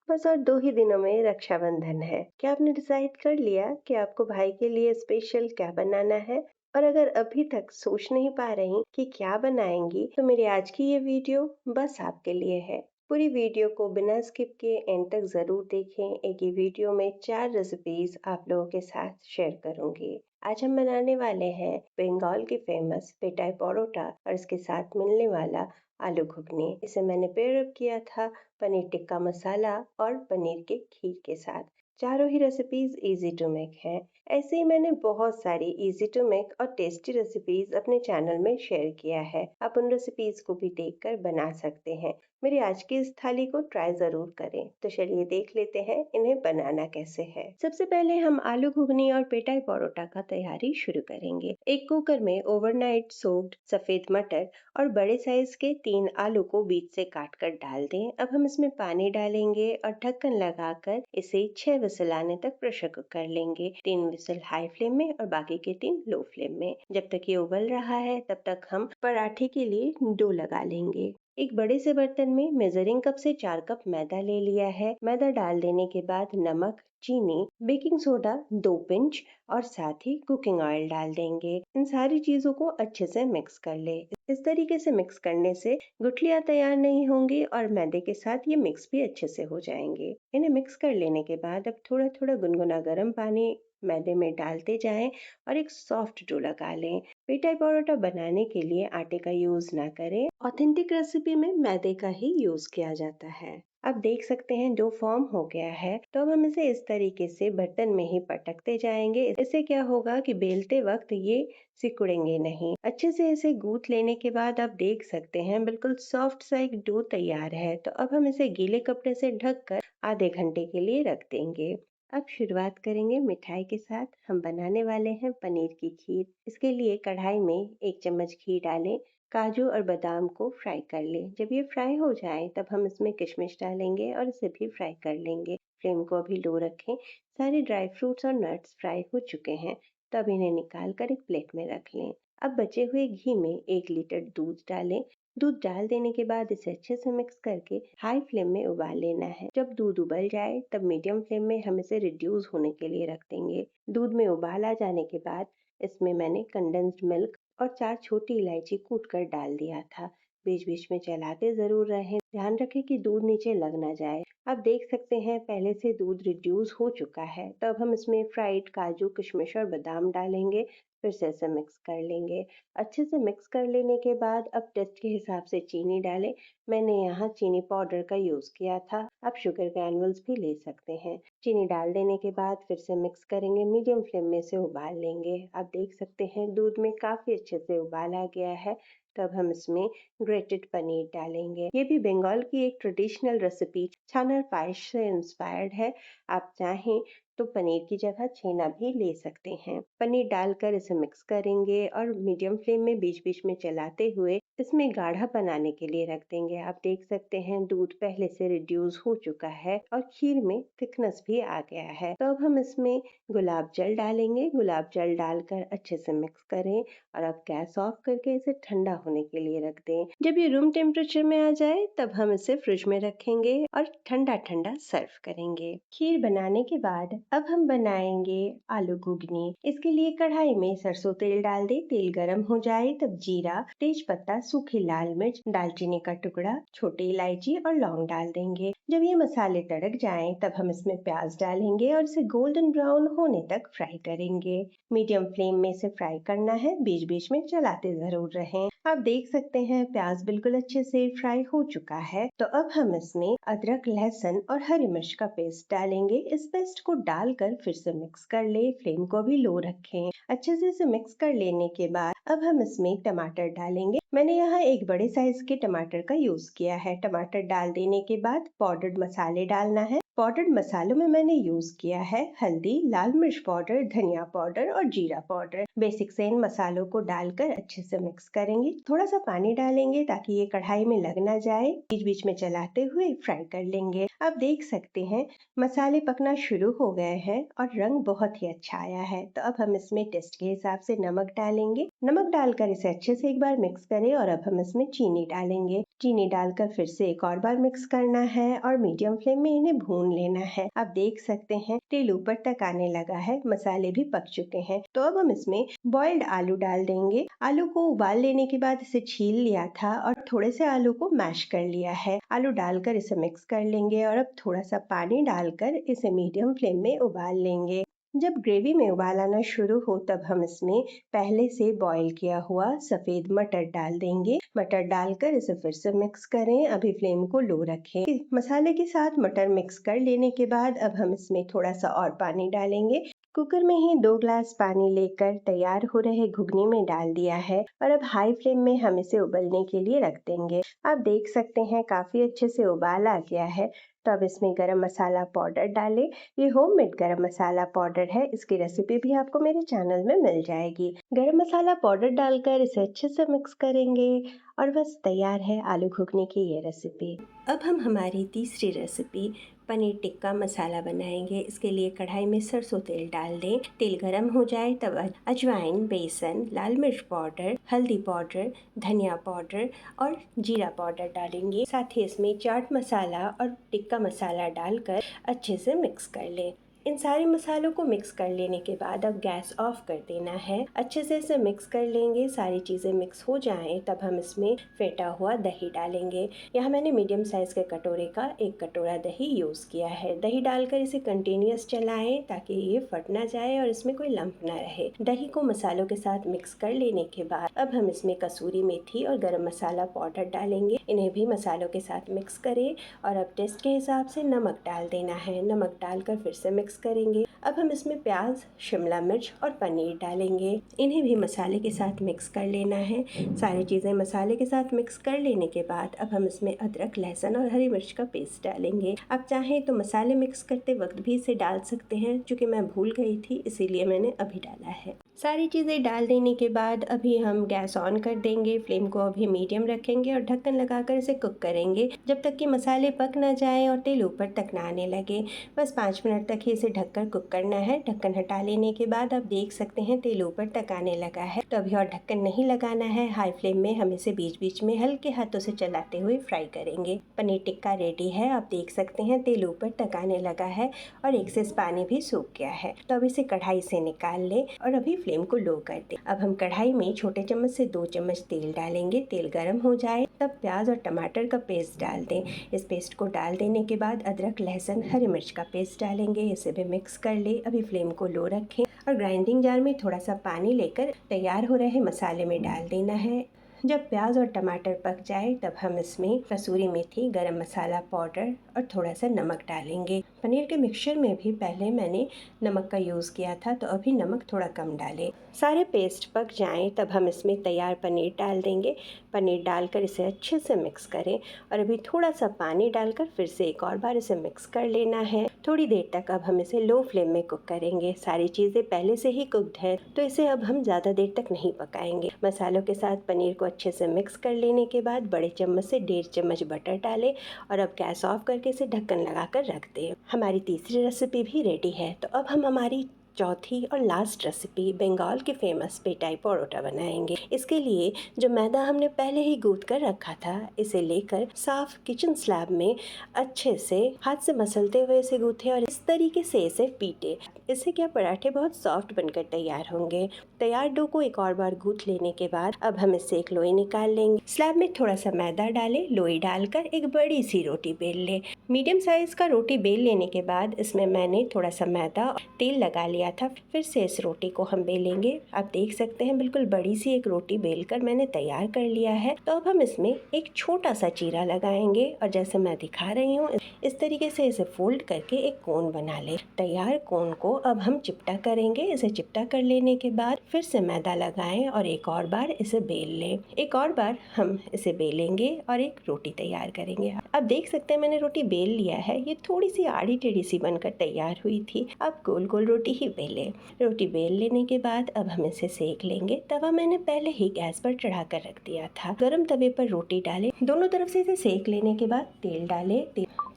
बस और 2 ही दिनों में रक्षाबंधन है। क्या आपने डिसाइड कर लिया कि आपको भाई के लिए स्पेशल क्या बनाना है? और अगर अभी तक सोच नहीं पा रही कि क्या बनाएंगी, तो मेरी आज की ये वीडियो बस आपके लिए है। पूरी वीडियो को बिना स्किप किए एंड तक जरूर देखें। एक ही वीडियो में 4 रेसिपीज आप लोगों के साथ शेयर करूंगी। आज हम बनाने वाले हैं बंगाल की फेमस पेटाई परोठा और इसके साथ मिलने वाला आलू घुगनी। इसे मैंने पेयर अप किया था पनीर टिक्का मसाला और पनीर के खीर के साथ। चारों ही रेसिपीज इजी टू मेक हैं। ऐसे ही मैंने बहुत सारी इजी टू मेक और टेस्टी रेसिपीज अपने चैनल में शेयर किया है। आप उन रेसिपीज को भी देखकर बना सकते हैं। मेरी आज की इस थाली को ट्राई जरूर करें। तो चलिए देख लेते हैं इन्हें बनाना कैसे है। सबसे पहले हम आलू घुगनी और पेटाई परोठा का तैयारी शुरू करेंगे। एक कुकर में ओवरनाइट सोक्ड सफेद मटर और बड़े साइज के 3 आलू को बीच से काट कर डाल दें। अब हम इसमें पानी डालेंगे और ढक्कन लगाकर इसे 6 विसल आने तक प्रेशर कुक कर लेंगे। 3 विसल हाई फ्लेम में और बाकी के 3 लो फ्लेम में। जब तक ये उबल रहा है तब तक हम पराठे के लिए डो लगा लेंगे। एक बड़े से बर्तन में मेजरिंग कप से 4 कप मैदा ले लिया है। मैदा डाल देने के बाद नमक, चीनी, बेकिंग सोडा 2 पिंच और साथ ही कुकिंग ऑयल डाल देंगे। इन सारी चीजों को अच्छे से मिक्स कर ले। इस तरीके से मिक्स करने से गुठलियां तैयार नहीं होंगी और मैदे के साथ ये मिक्स भी अच्छे से हो जाएंगे। इन्हें मिक्स कर लेने के बाद अब थोड़ा थोड़ा गुनगुना गर्म पानी मैदे में डालते जाएं और एक सॉफ्ट डो लगा लें। पेटाई परोठा बनाने के लिए आटे का यूज ना करें। ऑथेंटिक रेसिपी में मैदे का ही यूज किया जाता है। अब देख सकते हैं डो फॉर्म हो गया है। तो अब हम इसे इस तरीके से बर्तन में ही पटकते जाएंगे। इससे क्या होगा कि बेलते वक्त ये सिकुड़ेंगे नहीं। अच्छे से इसे गूंथ लेने के बाद आप देख सकते हैं बिल्कुल सॉफ्ट सा एक डो तैयार है। तो अब हम इसे गीले कपड़े से ढककर आधे घंटे के लिए रख देंगे। अब शुरुआत करेंगे मिठाई के साथ। हम बनाने वाले हैं पनीर की खीर। इसके लिए कढ़ाई में 1 चम्मच घी डालें। काजू और बादाम को फ्राई कर लें। जब ये फ्राई हो जाए तब हम इसमें किशमिश डालेंगे और इसे भी फ्राई कर लेंगे। फ्लेम को अभी लो रखें। सारे ड्राई फ्रूट्स और नट्स फ्राई हो चुके हैं। तब इन्हें निकाल कर एक प्लेट में रख लें। अब बचे हुए घी में 1 लीटर दूध डालें। दूध डाल देने के बाद इसे अच्छे से मिक्स करके हाई फ्लेम में उबाल लेना है। जब दूध उबल जाए तब मीडियम फ्लेम में हम इसे रिड्यूस होने के लिए रख देंगे। दूध में उबाल आ जाने के बाद इसमें मैंने कंडेंस्ड मिल्क और 4 छोटी इलायची कूट कर डाल दिया था। बीच बीच में चलाते जरूर रहें। ध्यान रखें कि दूध नीचे लग ना जाए। आप देख सकते हैं पहले से दूध रिड्यूस हो चुका है। तो अब हम इसमें फ्राइड काजू, किशमिश और बादाम डालेंगे। फिर से इसे मिक्स कर लेंगे। अच्छे से मिक्स कर लेने के बाद अब टेस्ट के हिसाब से चीनी डालें। मैंने यहाँ चीनी पाउडर का यूज किया था। आप शुगर ग्रैन्युल्स भी ले सकते हैं। चीनी डाल देने के बाद फिर से मिक्स करेंगे। मीडियम फ्लेम में से उबाल लेंगे। आप देख सकते हैं दूध में काफी अच्छे से उबाल आ गया है। तब हम इसमें ग्रेटेड पनीर डालेंगे। ये भी बंगाल की एक ट्रेडिशनल रेसिपी छानर पायस से इंस्पायर्ड है। आप चाहें तो पनीर की जगह छेना भी ले सकते हैं। पनीर डालकर इसे मिक्स करेंगे और मीडियम फ्लेम में बीच बीच में चलाते हुए इसमें गाढ़ा बनाने के लिए रख देंगे। आप देख सकते हैं दूध पहले से रिड्यूस हो चुका है और खीर में थिकनेस भी आ गया है। तो अब हम इसमें गुलाब जल डालेंगे। गुलाब जल डालकर अच्छे से मिक्स करें और अब गैस ऑफ करके इसे ठंडा होने के लिए रख दें। जब ये रूम टेम्परेचर में आ जाए तब हम इसे फ्रिज में रखेंगे और ठंडा ठंडा सर्व करेंगे। खीर बनाने के बाद अब हम बनाएंगे आलू घुगनी। इसके लिए कढ़ाई में सरसों तेल डाल दे। तेल गर्म हो जाए तब जीरा, तेज पत्ता, सूखी लाल मिर्च, दालचीनी का टुकड़ा, छोटी इलायची और लौंग डाल देंगे। जब ये मसाले तड़क जाएं तब हम इसमें प्याज डालेंगे और इसे गोल्डन ब्राउन होने तक फ्राई करेंगे। मीडियम फ्लेम में इसे फ्राई करना है। बीच बीच में चलाते जरूर रहें। आप देख सकते हैं प्याज बिल्कुल अच्छे से फ्राई हो चुका है। तो अब हम इसमें अदरक, लहसुन और हरी मिर्च का पेस्ट डालेंगे। इस पेस्ट को डालकर फिर से मिक्स कर ले। फ्लेम को भी लो रखें। अच्छे से इसे मिक्स कर लेने के बाद अब हम इसमें टमाटर डालेंगे। मैंने यहाँ एक बड़े साइज के टमाटर का यूज किया है। टमाटर डाल देने के बाद पाउडर्ड मसाले डालना है। पाउडर्ड मसालों में मैंने यूज किया है हल्दी, लाल मिर्च पाउडर, धनिया पाउडर और जीरा पाउडर। बेसिक से इन मसालों को डालकर अच्छे से मिक्स करेंगे। थोड़ा सा पानी डालेंगे ताकि ये कढ़ाई में लग ना जाए। बीच बीच में चलाते हुए फ्राई कर लेंगे। आप देख सकते हैं मसाले पकना शुरू हो गए हैं और रंग बहुत ही अच्छा आया है। तो अब हम इसमें टेस्ट के हिसाब से नमक डालेंगे। नमक डालकर इसे अच्छे से एक बार मिक्स करें और अब हम इसमें चीनी डालेंगे। चीनी डालकर फिर से एक और बार मिक्स करना है और मीडियम फ्लेम में इन्हें भून लेना है। आप देख सकते हैं तेल ऊपर तक आने लगा है, मसाले भी पक चुके हैं। तो अब हम इसमें बॉइल्ड आलू डाल देंगे। आलू को उबाल लेने के बाद इसे छील लिया था और थोड़े से आलू को मैश कर लिया है। आलू डालकर इसे मिक्स कर लेंगे और अब थोड़ा सा पानी डालकर इसे मीडियम फ्लेम में उबाल लेंगे। जब ग्रेवी में उबाल आना शुरू हो तब हम इसमें पहले से बॉईल किया हुआ सफेद मटर डाल देंगे। मटर डालकर इसे फिर से मिक्स करें। अभी फ्लेम को लो रखें। मसाले के साथ मटर मिक्स कर लेने के बाद अब हम इसमें थोड़ा सा और पानी डालेंगे। कुकर में ही 2 ग्लास पानी लेकर तैयार हो रहे घुगनी में डाल दिया है और अब हाई फ्लेम में हम इसे उबलने के लिए रख देंगे। आप देख सकते हैं काफी अच्छे से उबाल आ गया है। तो अब इसमें गरम मसाला पाउडर डालें। ये होममेड गरम मसाला पाउडर है। इसकी रेसिपी भी आपको मेरे चैनल में मिल जाएगी। गरम मसाला पाउडर डालकर इसे अच्छे से मिक्स करेंगे और बस तैयार है आलू घुगनी की ये रेसिपी। अब हम हमारी तीसरी रेसिपी पनीर टिक्का मसाला बनाएंगे। इसके लिए कढ़ाई में सरसों तेल डाल दें। तेल गरम हो जाए तब अजवाइन, बेसन, लाल मिर्च पाउडर, हल्दी पाउडर, धनिया पाउडर और जीरा पाउडर डालेंगे। साथ ही इसमें चाट मसाला और टिक्का मसाला डालकर अच्छे से मिक्स कर लें। इन सारे मसालों को मिक्स कर लेने के बाद अब गैस ऑफ कर देना है। अच्छे से इसे मिक्स कर लेंगे। सारी चीज़ें मिक्स हो जाएं तब हम इसमें फेंटा हुआ दही डालेंगे। यहाँ मैंने मीडियम साइज़ के कटोरे का 1 कटोरा दही यूज़ किया है। दही डालकर इसे कंटिन्यूस चलाएं ताकि ये फट ना जाए और इसमें कोई लंप ना रहे। दही को मसालों के साथ मिक्स कर लेने के बाद अब हम इसमें कसूरी मेथी और गरम मसाला पाउडर डालेंगे। इन्हें भी मसालों के साथ मिक्स करें और अब टेस्ट के हिसाब से नमक डाल देना है। नमक डालकर फिर से मिक्स करेंगे। अब हम इसमें प्याज, शिमला मिर्च और पनीर डालेंगे। इन्हें भी मसाले के साथ मिक्स कर लेना है। सारी चीज़ें मसाले के साथ मिक्स कर लेने के बाद अब हम इसमें अदरक, लहसुन और हरी मिर्च का पेस्ट डालेंगे। आप चाहें तो मसाले मिक्स करते वक्त भी इसे डाल सकते हैं। चूँकि मैं भूल गई थी इसीलिए मैंने अभी डाला है। सारी चीज़ें डाल देने के बाद अभी हम गैस ऑन कर देंगे। फ्लेम को अभी मीडियम रखेंगे और ढक्कन लगाकर इसे कुक करेंगे जब तक कि मसाले पक ना जाए और तेल ऊपर तक ना आने लगे। बस 5 मिनट तक ही इसे ढककर कुक करना है। ढक्कन हटा लेने के बाद आप देख सकते हैं तेल ऊपर तक आने लगा है। तो अभी और ढक्कन नहीं लगाना है। हाई फ्लेम में हम इसे बीच बीच में हल्के हाथों से चलाते हुए फ्राई करेंगे। पनीर टिक्का रेडी है। आप देख सकते हैं तेल ऊपर तक आने लगा है और एक्सेस पानी भी सूख गया है। तो अब इसे कढ़ाई से निकाल लें और अभी फ्लेम को लो कर दें। अब हम कढ़ाई में छोटे चम्मच से 2 चम्मच तेल डालेंगे। तेल गर्म हो जाए तब प्याज और टमाटर का पेस्ट डाल दें। इस पेस्ट को डाल देने के बाद अदरक, लहसुन, हरी मिर्च का पेस्ट डालेंगे। इसे भी मिक्स कर ले। अभी फ्लेम को लो रखें और ग्राइंडिंग जार में थोड़ा सा पानी लेकर तैयार हो रहे मसाले में डाल देना है। जब प्याज और टमाटर पक जाए तब हम इसमें कसूरी मेथी, गरम मसाला पाउडर और थोड़ा सा नमक डालेंगे। पनीर के मिक्सचर में भी पहले मैंने नमक का यूज़ किया था तो अभी नमक थोड़ा कम डालें। सारे पेस्ट पक जाएं तब हम इसमें तैयार पनीर डाल देंगे। पनीर डालकर इसे अच्छे से मिक्स करें और अभी थोड़ा सा पानी डालकर फिर से एक और बार इसे मिक्स कर लेना है। थोड़ी देर तक अब हम इसे लो फ्लेम में कुक करेंगे। सारी चीज़ें पहले से ही कुक्ड है तो इसे अब हम ज़्यादा देर तक नहीं पकाएंगे। मसालों के साथ पनीर को अच्छे से मिक्स कर लेने के बाद बड़े चम्मच से 1.5 चम्मच बटर डालें और अब गैस ऑफ करके इसे ढक्कन लगाकर रख दें। हमारी तीसरी रेसिपी भी रेडी है। तो अब हम हमारी चौथी और लास्ट रेसिपी बंगाल के फेमस पेटाई परोठा बनाएंगे। इसके लिए जो मैदा हमने पहले ही गूंथ कर रखा था इसे लेकर साफ किचन स्लैब में अच्छे से हाथ से मसलते हुए इसे गूंथे और इस तरीके से इसे पीटे। इससे क्या पराठे बहुत सॉफ्ट बनकर तैयार होंगे। तैयार डो को एक और बार गूंथ लेने के बाद अब हम इससे एक लोई निकाल लेंगे। स्लैब में थोड़ा सा मैदा डालें। लोई डालकर एक बड़ी सी रोटी बेल लें। मीडियम साइज का रोटी बेल लेने के बाद इसमें मैंने थोड़ा सा मैदा तेल लगा लिया था। फिर से इस रोटी को हम बेलेंगे। आप देख सकते हैं बिल्कुल बड़ी सी एक रोटी बेलकर मैंने तैयार कर लिया है। तो अब हम इसमें एक छोटा सा चीरा लगाएंगे और जैसे मैं दिखा रही हूँ इस तरीके से इसे फोल्ड करके एक कोन बना ले। तैयार कोन को अब हम चिपटा करेंगे। इसे चिपटा कर लेने के बाद फिर से मैदा लगाएं और एक और बार इसे बेल लें। एक और बार हम इसे बेलेंगे और एक रोटी तैयार करेंगे। अब देख सकते हैं मैंने रोटी बेल लिया है। ये थोड़ी सी आड़ी टेढ़ी सी बनकर तैयार हुई थी। अब गोल गोल रोटी ही बेलें। रोटी बेल लेने के बाद अब हम इसे सेक लेंगे। तवा मैंने पहले ही गैस पर चढ़ा कर रख दिया था। गरम तवे पर रोटी डालें। दोनों तरफ से इसे सेक लेने के बाद तेल डालें।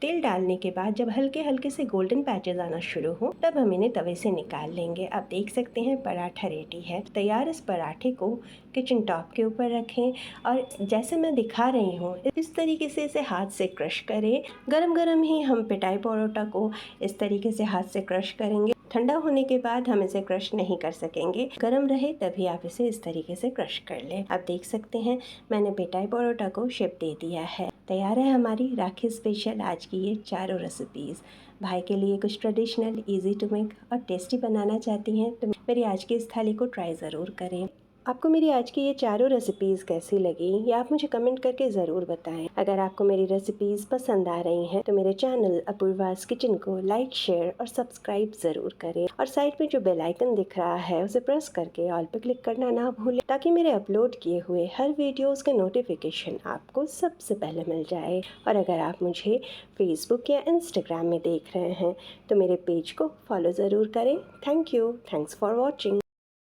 तेल डालने के बाद जब हल्के हल्के से गोल्डन पैचेस आना शुरू हो तब हम इन्हें तवे से निकाल लेंगे। आप देख सकते हैं पराठा रेडी है तैयार। इस पराठे को किचन टॉप के ऊपर रखें और जैसे मैं दिखा रही हूँ इस तरीके से इसे हाथ से क्रश करें। गरम गरम ही हम पिटाई परोठा को इस तरीके से हाथ से क्रश करेंगे। ठंडा होने के बाद हम इसे क्रश नहीं कर सकेंगे, गरम रहे तभी आप इसे इस तरीके से क्रश कर लें। आप देख सकते हैं मैंने पिटाई परोठा को शेप दे दिया है। तैयार है हमारी राखी स्पेशल आज की ये चारों रेसिपीज़। भाई के लिए कुछ ट्रेडिशनल, इजी टू मेक और टेस्टी बनाना चाहती हैं तो मेरी आज की इस थाली को ट्राई ज़रूर करें। आपको मेरी आज की ये चारों रेसिपीज़ कैसी लगी ये आप मुझे कमेंट करके ज़रूर बताएं। अगर आपको मेरी रेसिपीज़ पसंद आ रही हैं तो मेरे चैनल अपूर्वास किचन को लाइक, शेयर और सब्सक्राइब ज़रूर करें और साइड में जो बेल आइकन दिख रहा है उसे प्रेस करके ऑल पे क्लिक करना ना भूलें ताकि मेरे अपलोड किए हुए हर वीडियोज़ के नोटिफिकेशन आपको सबसे पहले मिल जाए। और अगर आप मुझे फेसबुक या इंस्टाग्राम में देख रहे हैं तो मेरे पेज को फॉलो ज़रूर करें। Thank you. Thanks for watching.